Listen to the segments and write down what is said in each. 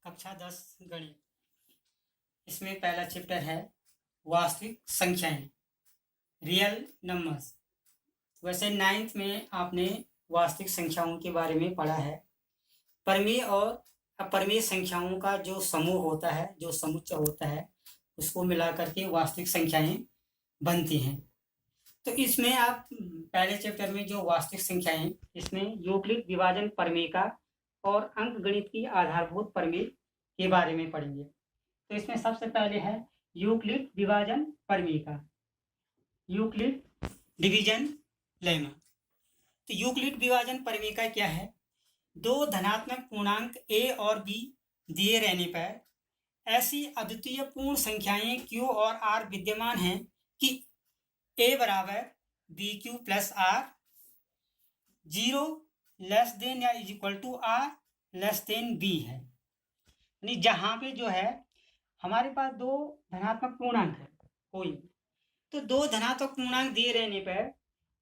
कक्षा 10 गणित। इसमें पहला चैप्टर है वास्तविक संख्याएं, रियल नंबर्स। वैसे 9th में आपने वास्तविक संख्याओं के बारे में पढ़ा है। परिमेय और अपरिमेय संख्याओं का जो समूह होता है, जो समुच्चय होता है, उसको मिलाकर के वास्तविक संख्याएं बनती हैं। तो इसमें आप पहले चैप्टर में जो वास्तविक संख्याएं, इसमें यूक्लिड विभाजन प्रमेय और अंकगणित की आधारभूत प्रमेय के बारे में पढ़ेंगे। तो इसमें सबसे पहले है यूक्लिड विभाजन प्रमेय, यूक्लिड डिवीजन लेमा। तो यूक्लिड विभाजन प्रमेय क्या है? दो धनात्मक पूर्णांक a और b दिए रहने पर ऐसी अद्वितीय पूर्ण संख्याएं q और r विद्यमान हैं कि a बराबर B Q plus R, 0 less than या is equal to R less than B है। यानी जहां पे जो है हमारे पास दो धनात्मक पूर्णांक है कोई, तो दो धनात्मक पूर्णांक दिए रहने पर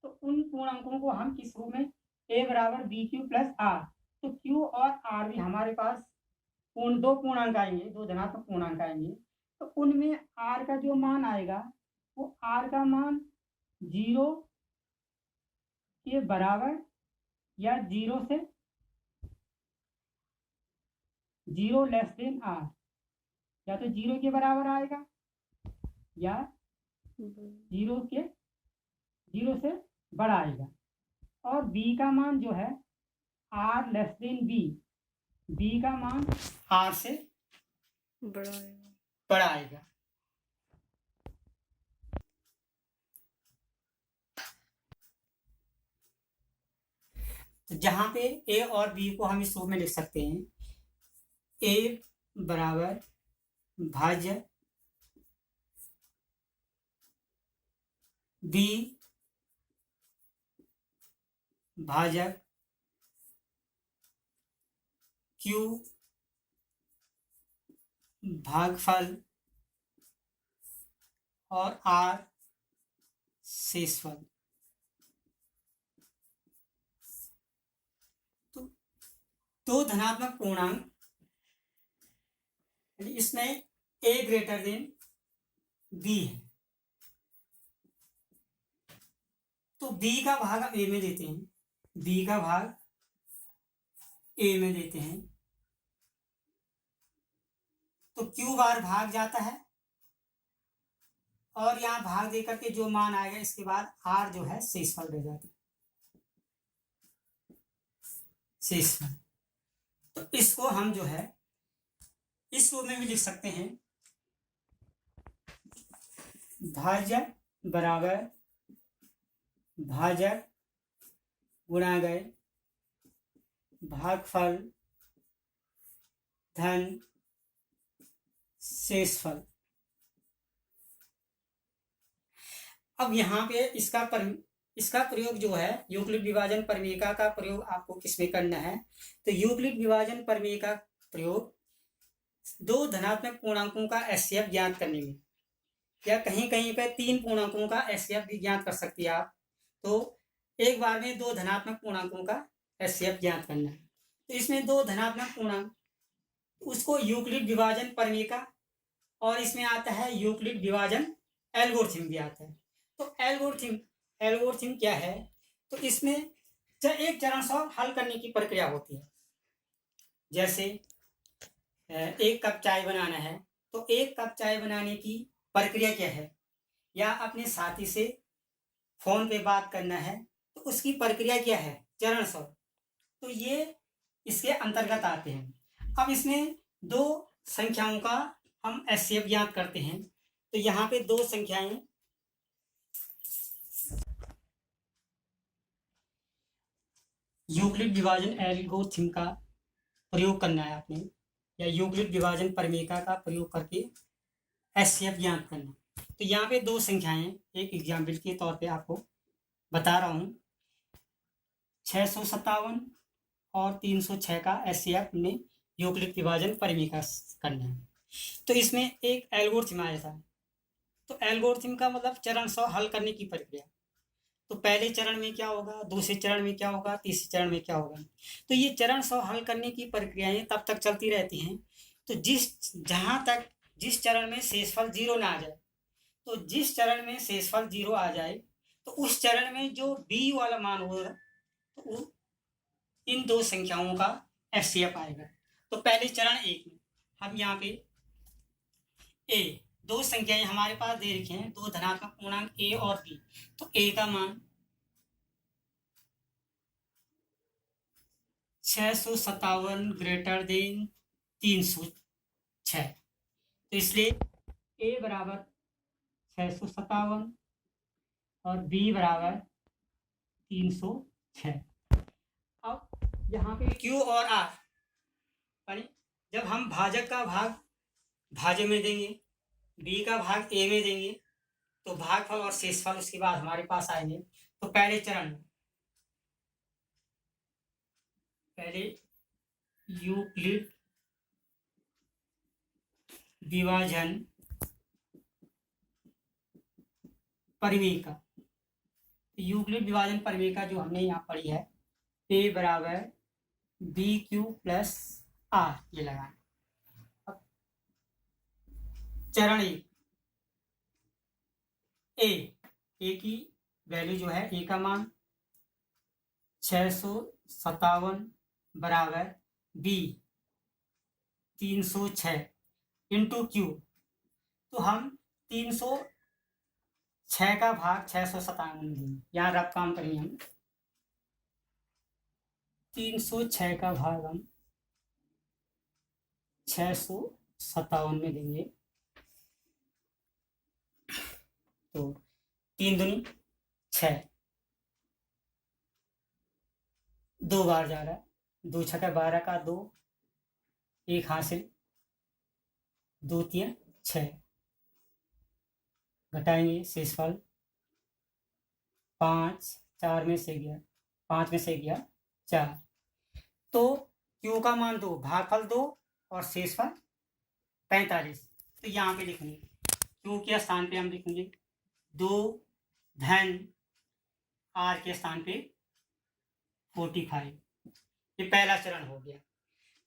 तो उन पूर्णांकों को हम किस रूप में, a बराबर बी क्यू प्लस आर, तो q और r भी हमारे पास दो पूर्णांक आएंगे, दो धनात्मक पूर्णांक आएंगे। तो उनमें r का जो मान आएगा वो r का मान 0 के बराबर या 0 से 0 लेस देन r, या तो 0 के बराबर आएगा या 0 से बड़ा आएगा। और b का मान जो है r लेस देन b का मान r से बड़ा आएगा। तो जहां पे a और b को हम इस रूप में लिख सकते हैं, a बराबर भाज्य b भाजक q भागफल और r शेषफल। तो दो धनात्मक पूर्णांक, इसमें a ग्रेटर देन b है, तो b का भाग a में देते हैं, b का भाग a में देते हैं, तो q बार भाग जाता है और यहाँ भाग देकर के जो मान आएगा इसके बाद r जो है शेषफल रह जाता है, शेषफल। तो इसको हम जो है इस रूप में भी लिख सकते हैं, भाज्य बराबर भाजक गुणा गए भागफल धन शेषफल। अब यहाँ पे इसका प्रयोग जो है यूक्लिड विभाजन प्रमेय का प्रयोग आपको किसमें करना है? तो यूक्लिड विभाजन प्रमेय का प्रयोग दो धनात्मक पूर्णांकों का एचसीएफ ज्ञात करने में, या कहीं कहीं पे तीन पूर्णांकों का एचसीएफ भी ज्ञात कर सकती है आप। तो एक बार में दो धनात्मक पूर्णांकों का एचसीएफ ज्ञात करना है। तो इसमें दो धनात्मक पूर्णांक, उसको यूक्लिड विभाजन प्रमेय का, और इसमें आता है यूक्लिड विभाजन एल्गोरिथम भी आता है। तो एल्गोरिथम क्या है? तो इसमें एक चरण से हल करने की प्रक्रिया होती है। जैसे एक कप चाय बनाना है, तो एक कप चाय बनाने की प्रक्रिया क्या है, या अपने साथी से फोन पे बात करना है तो उसकी प्रक्रिया क्या है, चरण सौ। तो ये इसके अंतर्गत आते हैं। अब इसमें दो संख्याओं का हम एचसीएफ ज्ञात करते हैं। तो यहाँ पे दो संख्याएं, यूक्लिड विभाजन एल्गोरिथम का प्रयोग करना है आपने, या यूक्लिड विभाजन प्रमेय का प्रयोग करके एचसीएफ ज्ञात करना। तो यहाँ पे दो संख्याएं, एक एग्जाम्पल के तौर पे आपको बता रहा हूँ, 657 और 306 का एचसीएफ में यूक्लिड विभाजन प्रमेय का करना है। तो इसमें एक एल्गोरिथम आया था। तो एल्गोरिथम का मतलब चरण सौ हल करने की प्रक्रिया। तो पहले चरण में क्या होगा, दूसरे चरण में क्या होगा, तीसरे चरण में क्या होगा। तो ये चरण सौ हल करने की प्रक्रियाएं तब तक चलती रहती हैं तो जहां तक जिस चरण में शेषफल 0 ना आ जाए, तो जिस चरण में शेषफल 0 आ जाए तो उस चरण में जो b वाला मान होगा तो इन दो संख्याओं का एफसीएफ आएगा। तो पहले चरण 1 में हम यहाँ पे a, दो संख्याएं हमारे पास दे रखी हैं, दो धनात्मक पूर्णांक a और b। तो a का मान 657 ग्रेटर देन 306, तो इसलिए a बराबर 657 और b बराबर 306। अब यहाँ पे q और r, जब हम भाजक का भाग भाज्य में देंगे, b का भाग a में देंगे, तो भागफल और शेषफल उसके बाद हमारे पास आएंगे। तो पहले चरण में पहले यूक्लिड विभाजन परिमेयिका, यूक्लिड विभाजन परिमेयिका जो हमने यहाँ पढ़ी है, a बराबर बी क्यू प्लस आर, ये लगाना। अब चरण ए की वैल्यू जो है, ए का मान 657 बराबर बी 306 इंटू क्यू, तो हम 306 का भाग 657 देंगे, यहाँ रफ काम करेंगे हम। 306 का भाग हम 657 में देंगे, तो 3 दूनी 6, 2 बार जा रहा है, 2 छक्का 12 का 2, 1 हासिल, 2 3 6, घटाएंगे शेषफल 5, 4 में से गया 5 में से गया 4, तो क्यू का मान 2, भागफल 2 और शेषफल 45। तो यहाँ पे लिखेंगे क्यू के स्थान पे हम लिखेंगे 2 धन आर के स्थान पे 45। ये पहला चरण हो गया।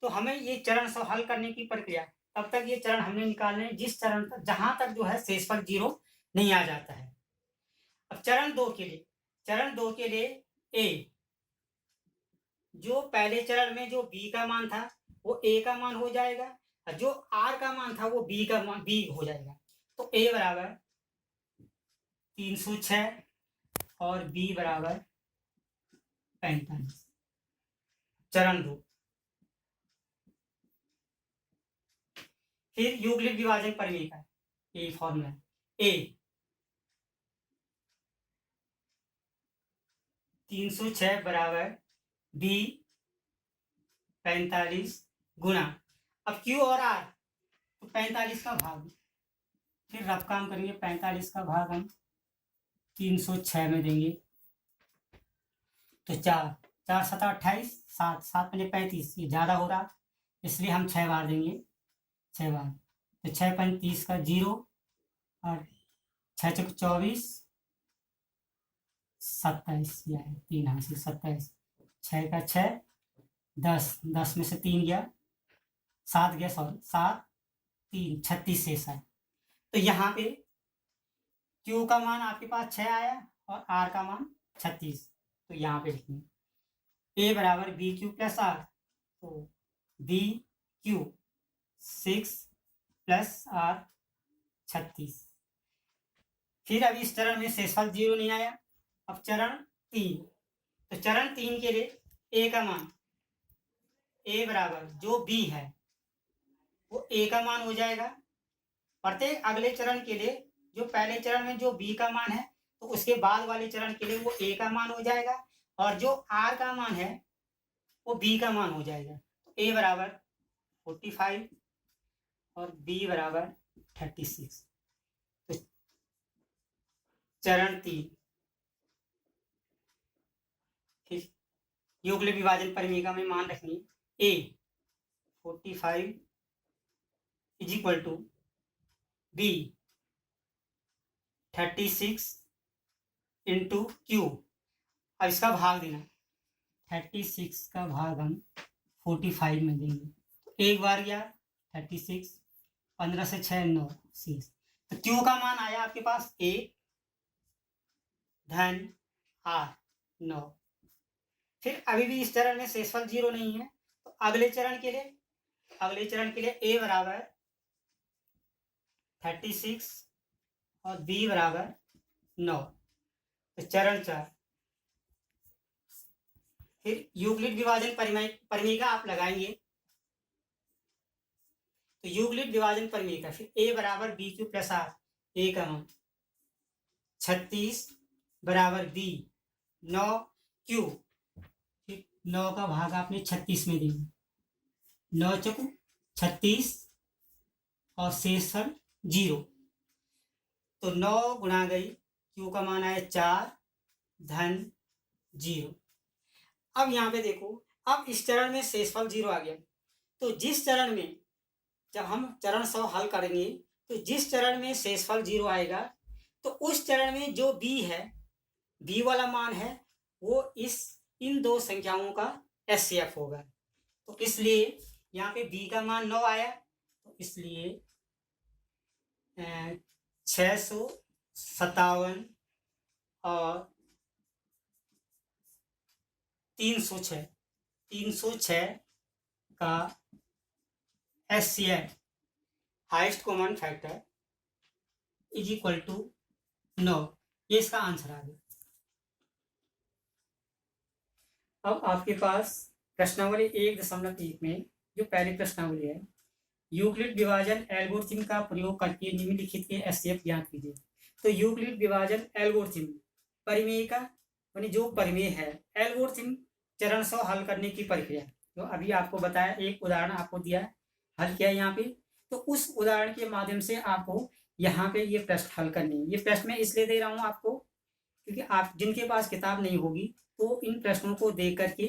तो हमें ये चरण सब हल करने की प्रक्रिया, तब तक ये चरण हमने निकालने हैं जिस चरण तक जहां तक जो है शेषफल 0 नहीं आ जाता है। अब चरण 2 के लिए ए, जो पहले चरण में जो b का मान था वो a का मान हो जाएगा, और जो r का मान था वो b का मान b हो जाएगा। तो a बराबर 306 और b बराबर 45। चरण 2, फिर यूक्लिड विभाजन परिमेयिका, ये फॉर्मूला a 306 बराबर b 45 गुना, अब q और r, तो 45 का भाग, फिर रफ काम करेंगे, 45 का भाग हम 306 में देंगे, तो 4 4 7 28, 7 7 5 35, ये ज़्यादा हो रहा इसलिए हम 6 बार देंगे, 6 बार, तो 6 5 30 का 0 और 6 6 24 27, यह है 3 हासिल 27, 6 का 6 10 10 में से 3 गया 7 गया, सॉरी 7 3 36 शेष है। तो यहाँ पे Q का मान आपके पास 6 आया और R का मान 36, तो यहाँ पे लिखेंगे A बराबर बी क्यू प्लस आर, तो बी क्यू 6 प्लस आर 36। फिर अभी इस चरण में शेषफल 0 नहीं आया। अब चरण 3, तो चरण 3 के लिए A का मान, A बराबर जो B है वो A का मान हो जाएगा। प्रत्येक अगले चरण के लिए जो पहले चरण में जो B का मान है तो उसके बाद वाले चरण के लिए वो A का मान हो जाएगा, और जो R का मान है वो B का मान हो जाएगा। तो A बराबर 45 और B बराबर 36। तो चरण 3, फिर यूक्लिड विभाजन परिमेयिका में मान रखनी A 45 is equal to B 36 into q. अब इसका भाग देना, 36 का भाग हम 45 में देंगे, तो एक बार गया 36, 15 से 6 9 6। तो क्यू का मान आया आपके पास 1 धन 8 9। फिर अभी भी इस चरण में शेषफल 0 नहीं है, तो अगले चरण के लिए a बराबर 36 और b बराबर 9। तो चरण 4। फिर यूक्लिड विभाजन परिमेय का आप लगाएंगे, तो यूक्लिड विभाजन परिमेय का फिर a बराबर बी क्यू प्लस आर, ए का मान 36 बराबर b 9 क्यू, फिर 9 का भाग आपने 36 में देंगे, 9 चौको 36 और शेषफल 0। तो 9 गुणा गई, क्यू का मान आया 4 धन 0। अब यहाँ पे देखो, अब इस चरण में शेषफल 0 आ गया, तो जिस चरण में जब हम चरण 100 हल करेंगे, तो जिस चरण में शेषफल 0 आएगा, तो उस चरण में जो b है, b वाला मान है, वो इन दो संख्याओं का एचसीएफ होगा। तो इसलिए यहाँ पे b का मान 9 आया, तो इसलिए 657 और 306 का HCF highest common factor is equal to 9। ये इसका आंसर आ गया। अब आपके पास प्रश्नावली 1.1 में जो पहली प्रश्नावली है, यूक्लिड विभाजन एल्गोरिथम का प्रयोग करके निम्नलिखित के एचसीएफ ज्ञात कीजिए। तो यूक्लिड विभाजन एल्गोरिथम परिमेय का यानी जो परिमेय है, एल्गोरिथम चरण 100 हल करने की प्रक्रिया, जो अभी आपको बताया, एक उदाहरण आपको दिया, हल किया यहाँ पे, तो उस उदाहरण के माध्यम से आपको यहाँ पे ये प्रश्न हल करनी है। ये प्रश्न मैं इसलिए दे रहा हूँ आपको, क्योंकि आप जिनके पास किताब नहीं होगी तो इन प्रश्नों को देख करके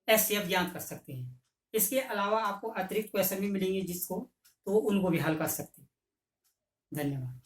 एचसीएफ ज्ञात कर सकते हैं। इसके अलावा आपको अतिरिक्त क्वेश्चन भी मिलेंगे जिसको तो उनको भी हल कर सकते हैं। धन्यवाद।